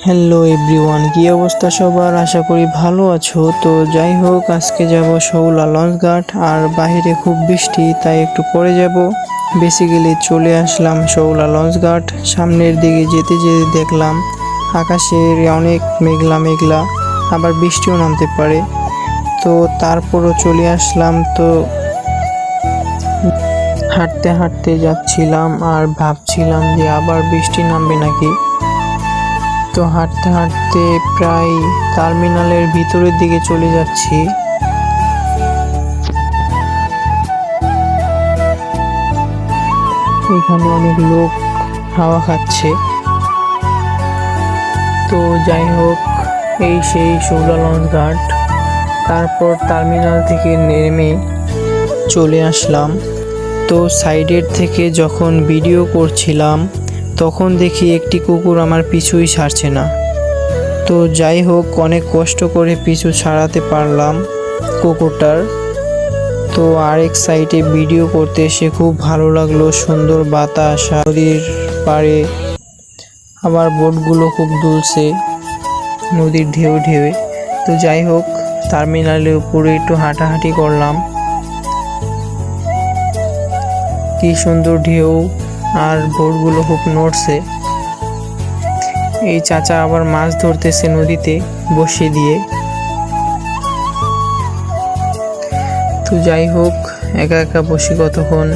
Hello everyone, কি অবস্থা সবার? আশা করি ভালো আছো। তো যাই হোক, আজকে যাব শৌলা লঞ্চঘাট। আর বাইরে খুব বৃষ্টি, তাই একটু পরে যাব। বেসিক্যালি চলে আসলাম শৌলা লঞ্চঘাট। সামনের দিকে যেতে যেতে দেখলাম আকাশের অনেক মেঘলা মেঘলা, আবার বৃষ্টিও নামতে পারে। তো তারপরও চলে আসলাম। তো হাঁটতে হাঁটতে যাচ্ছিলাম আর ভাবছিলাম যে আবার বৃষ্টি নামবে নাকি। তো হাঁটতে হাঁটতে প্রায় টার্মিনালের ভিতরের দিকে চলে যাচ্ছি। এখানে অনেক লোক হাওয়া খাচ্ছে। তো যাই হোক, এই সেই শৌলা লঞ্চঘাট। তারপর টার্মিনাল থেকে নেমে চলে আসলাম। তো সাইডের থেকে যখন ভিডিও করছিলাম তখন দেখি একটি কুকুর আমার পিছুই ছাড়ছে না। তো যাই হোক, অনেক কষ্ট করে পিছু ছাড়াতে পারলাম কুকুরটার। তো আরেক সাইডে ভিডিও করতে এসে খুব ভালো লাগলো, সুন্দর বাতাস, নদীর পাড়ে আবার বোটগুলো খুব দুলছে নদীর ঢেউ ঢেউয়ে। তো যাই হোক, টার্মিনালের উপরে একটু হাঁটাহাঁটি করলাম। কি সুন্দর ঢেউ, আর বোটগুলো খুব নড়ছে। এই চাচা আবার মাছ ধরতেছে নদীতে বসে দিয়ে। তো যাই হোক, একা একা বসে কতক্ষণ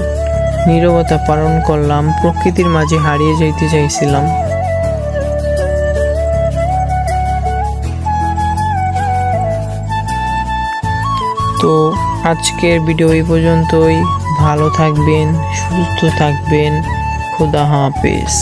নীরবতা পালন করলাম, প্রকৃতির মাঝে হারিয়ে যাইতে চাইছিলাম। তো আজকের ভিডিও এই পর্যন্তই। ভালো থাকবেন, সুস্থ থাকবেন। খোদা হাফেজ।